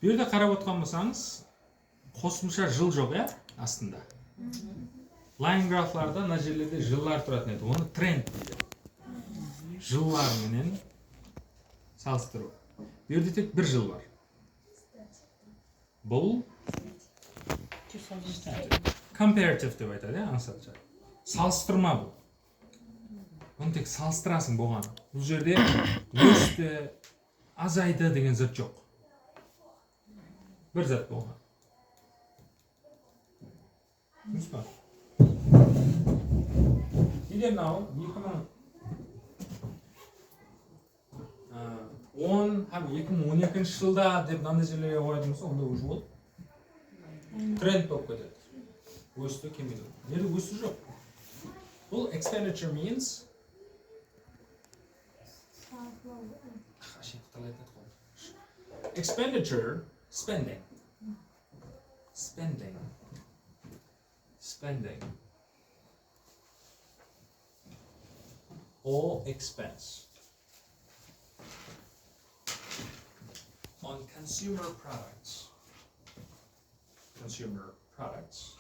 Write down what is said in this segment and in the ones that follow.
Bu yerде қарап отқан болсаңыз, қосымша жыл жоқ, иә, астында. Line графларда мына жерлерде жылдар тұратын еді. Оны тренд дейді. Жыллар менен салыстыру. Bu yerде тек бір жыл бар. Бұл comparative деп айтады, аңсатшы. Салыстырма бұл. Оны тек салыстырасың болған. Бұл жерде өсті, азайды деген зат жоқ. Бір зат болған. Жұмыс бар. Егер мынау 2010 һәм 2012 жылда деп мынандай жерлерге қоятын болса, онда уже ол тренд болып кетеді. Өсті кемеді. Неде өсті жоқ. Бұл expenditure means expenditure, spending. Or expense on consumer products. Consumer products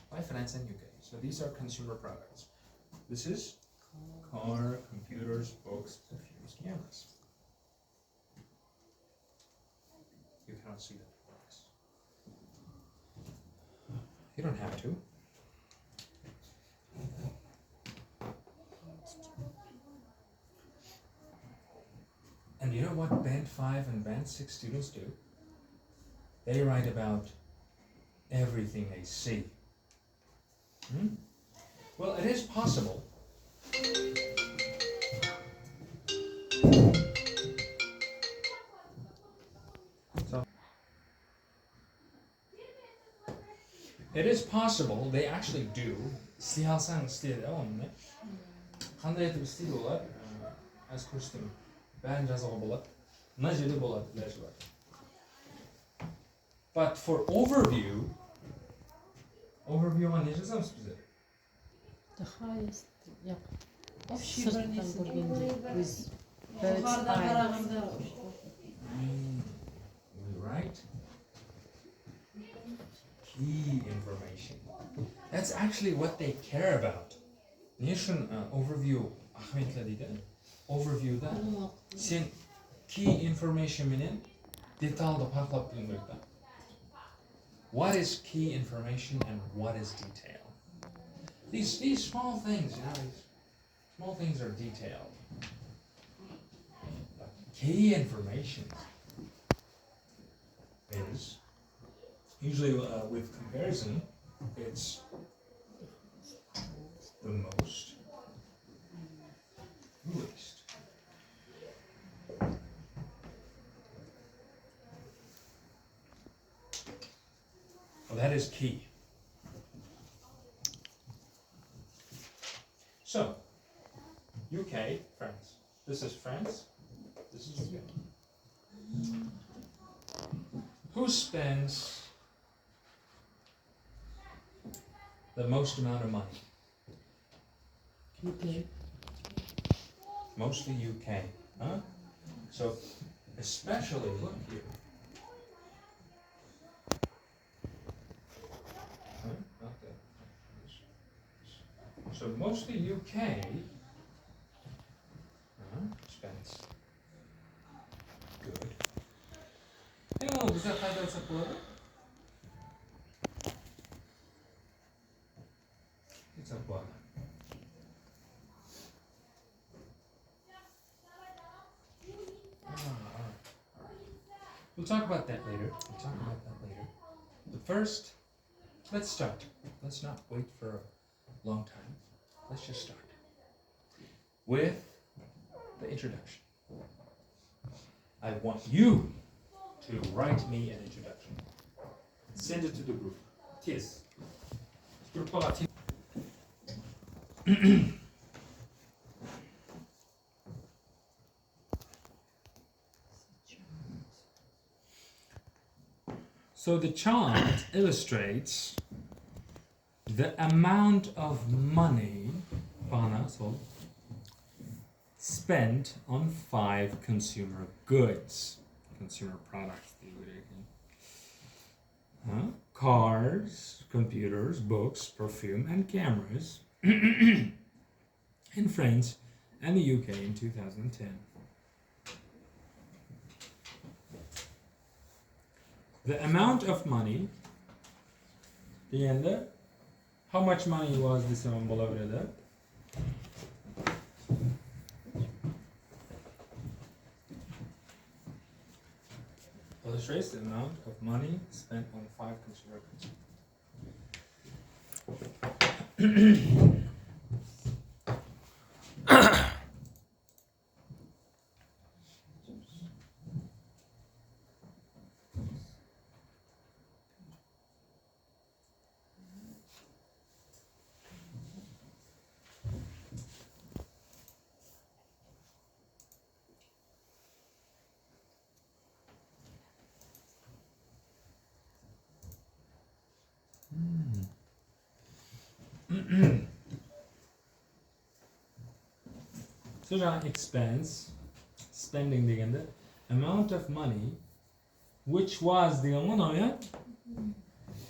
by France and UK. So these are consumer products. This is car, computers, books, perfumes, cameras. You cannot see that twice. You don't have to. And you know what Band 5 and Band 6 students do? They write about everything they see. Well, it is possible. It is possible they actually do. Siyasal istedi onu. Qanday etib istedi ular? Az ko'rsatdim. Ba'rini жазуға болады. Mına жерде болады, ilaji бар. But for overviewға не жазамыз біздер? The highest, yeah. Sırttan көргенде with birds eye. Right? Key information. That's actually what they care about. Ne үшін overview Ahmet'le дейді? Overview'da sen key information менен деталды бақылап білуің керек. What is key information and what is detail? These small things, you know, these small things are detailed. But key information is usually with comparison, it's the most, least. Well, that is key. So, UK, France. This is France. This is UK. Who spends the most amount of money? UK. Mostly UK, huh? So, especially, look here. Huh? Okay. So, mostly UK spends. Good. Oh, was that how that's uploaded? It's uploaded. We'll talk about that later. But first, let's start. Let's not wait for a long time. Let's just start with the introduction. I want you to write me an introduction. Send it to the group. Tez. Gruppaga tez. So the chart illustrates the amount of money spent on 5 consumer goods, consumer products. cars, computers, books, perfume, and cameras in France and the UK in 2010. The amount of money, degende, how much money was this zaman bulabilirdi? Illustrates the amount of money spent on 5 consumer goods. So жаңағы expense, spending дегенде amount of money which was деген ғой мынау иә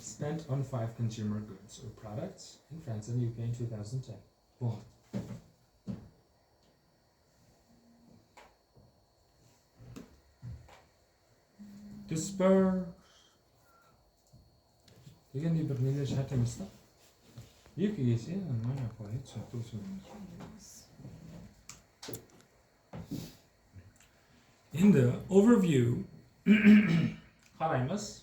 spent on 5 consumer goods or products in France and UK in 2010. Bon. Disperse дегенде бір нелер шарт емес та. Екі есе mana qo'yib In the overview, qaraymiz.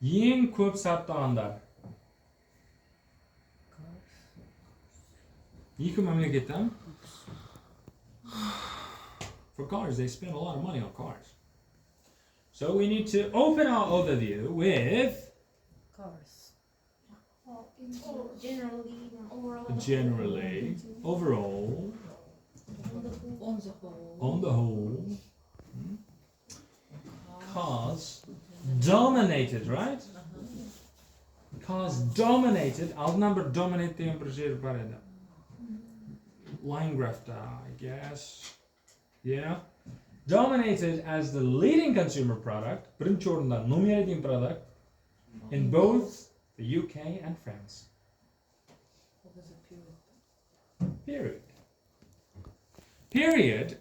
Eng ko'p sotilganlar. Ikki mamlakatdan. For cars, they spend a lot of money on cars. So we need to open our overview with Cars. Generally, overall, On the whole. on the whole, cars dominated, right? Cars dominated. Aldından bir dominate diyen bir şey var edi. Line graph, I guess. Yeah. Dominated as the leading consumer product, birinchi o'rinda number one product in both the UK and France. What was the period? Period.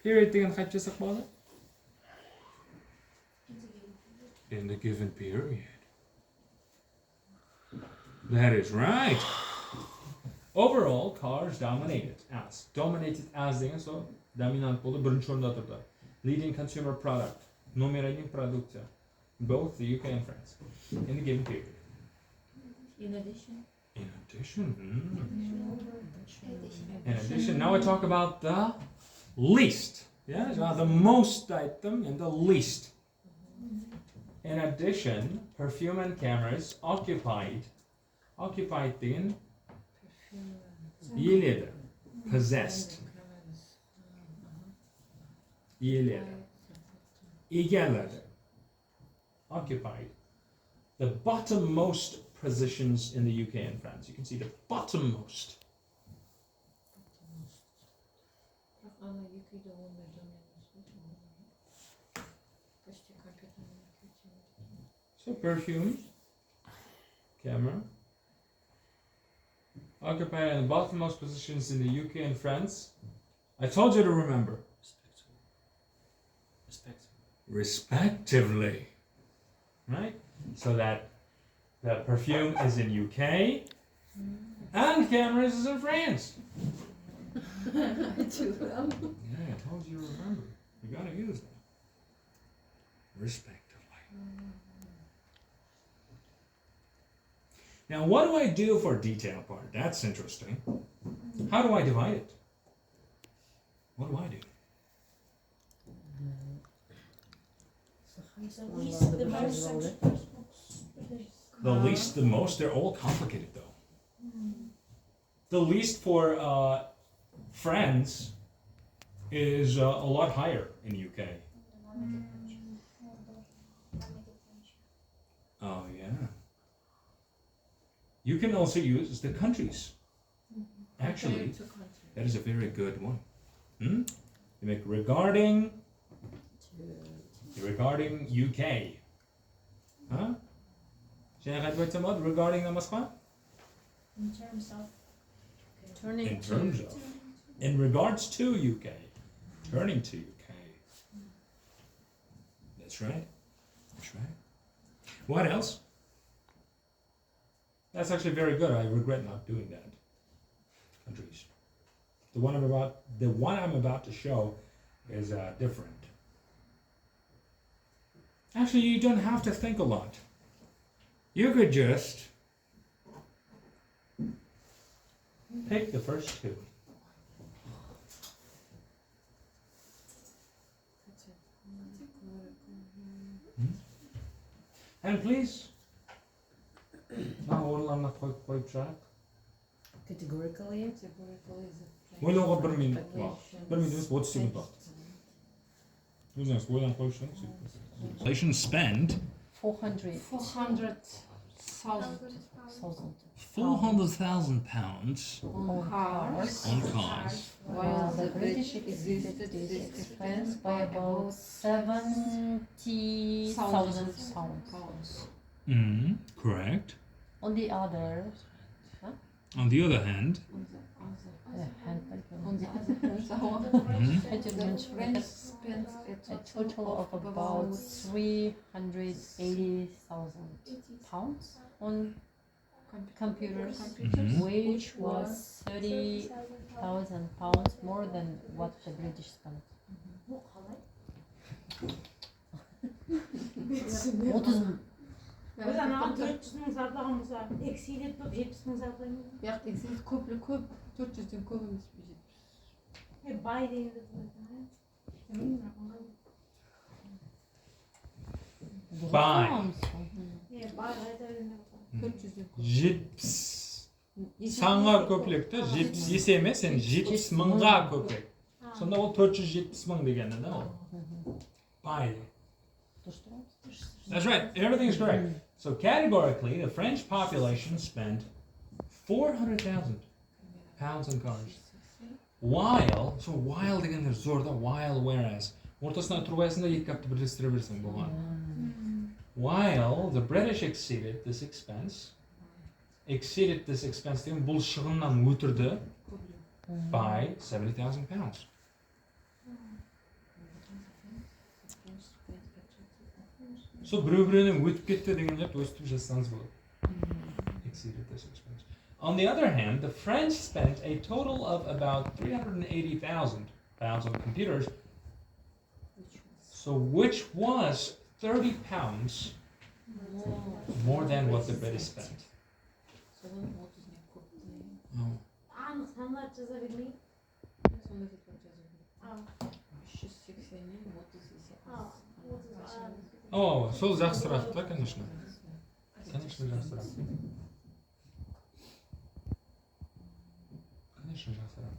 Period degan qayercha chiqib qoldi? In the given period. That is right. Overall, cars dominated as. Dominated as degan so dominant bo'ldi, birinchi o'rinda turdi. Leading consumer product, номер один продукция, both the UK and France, in the given period. in addition, In addition, now I talk about the least. Yeah, so the most item and the least. In addition, perfume and cameras occupied in iyileri, possessed, iyileri, egeleri, occupied the bottommost positions in the UK and France. You can see the bottommost. So perfume, camera, occupied in the bottommost positions in the UK and France. I told you to remember. Respectively. Right? So that the perfume is in UK and cameras is in France. Yeah, I told you to remember. You gotta use that. Respectively. Now, what do I do for detail part? That's interesting. How do I divide it? What do I do? The least, the most, they're all complicated though. The least for France is a lot higher in UK. Oh yeah. You can also use the countries. Actually, that is a very good one. You make regarding UK. Huh? J'ai répété ce mot regarding Namaskar? In terms of Turning In to. terms of. In regards to UK. Turning to UK. That's right. That's right. What else? That's actually very good. I regret not doing that. Countries. The one I'm about to show is different. Actually, you don't have to think a lot. You could just pick the first two. And please, Categorically. ойлауға 1 минут уақыт. 1 минут емес 30 секунд уақыт. Өзіңіз ойланып қойыңызшы. Inflation spend 400,000 £400,000 on cars, on cars. while the British exceeded this expense by about 70,000 pounds. Correct. On the other On the other hand, French spent a total of about 380,000 pounds on computers, which was 30,000 pounds more than what the British spent. 30 Biz ana 400 ming sarflagan bolsa, eksiyle tutup 70 ming sarflayın. Yo'q, eksiz ko'p 400 dan ko'p emas bu yerda. Bay deyildi. Buy. Bay qaytavermey. 400 dan ko'p. 70 санға көплек та 70 есе емес, сен 70 мыңға көплек. Сонда ол 470 мың дегені да ол. Buy. That's right. Everything is correct. So categorically, the French population spent 400,000 pounds on cars. While дегендер зор да, whereas. Ортасына тұрғайсында екі капты бірлестіре берсең болған. While the British exceeded this expense деген бұл шығыннан өтірді by 70,000 pounds. So біреу-біреуінен өтіп кетті дегенлерді өстіп жазсаңыз болады. Exceeded this expense. On the other hand, the French spent a total of about 380,000 pounds on computers, so which was 30 pounds more than what the British spent. Oh. Anıq sanlar çizebilmeyi. Sonda tekrar yazıyorum. 380'in 30 ise az. Oh, сол жақсырақ та, конечно. Конечно, жақсырақ. Конечно, жақсырақ.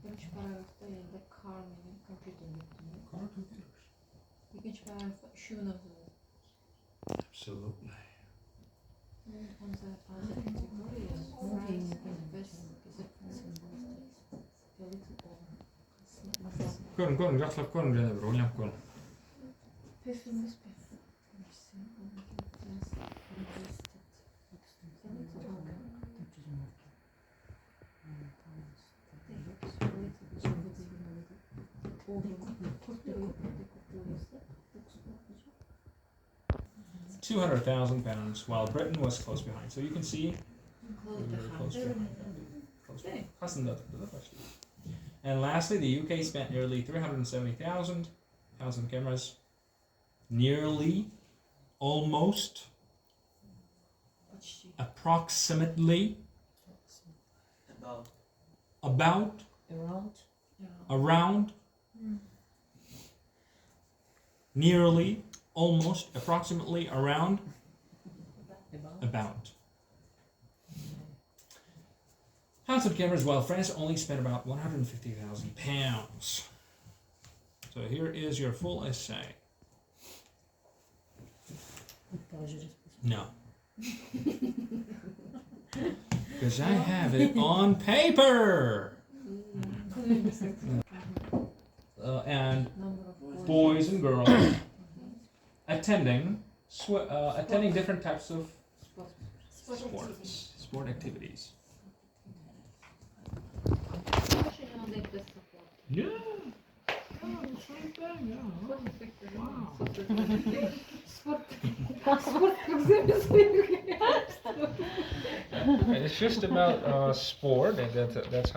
Birinchi paragrafda endi car mening kompyuter debdim. Car computers. Ikkinchi paragrafda shuni yoziladi. Absolutely. On the other categories, France invests a little over. Көрін, жақсылап көрін, және бір ойланып көрін. Pessimist. £200,000, while Britain was close behind. So you can see very close behind. And lastly, the UK spent nearly 370,000 pounds on cameras. Nearly, almost, approximately, about, around, nearly, almost, approximately, around, about. Pounds on cameras, while France only spent about 150,000 pounds. So here is your full essay. No. Because I have it on paper. And boys and girls attending attending different types of Sport. sport activities. Yeah. Yeah, the same thing, yeah. Wow. Sport. Sport, как замечательно. And it's just about sport, and that's how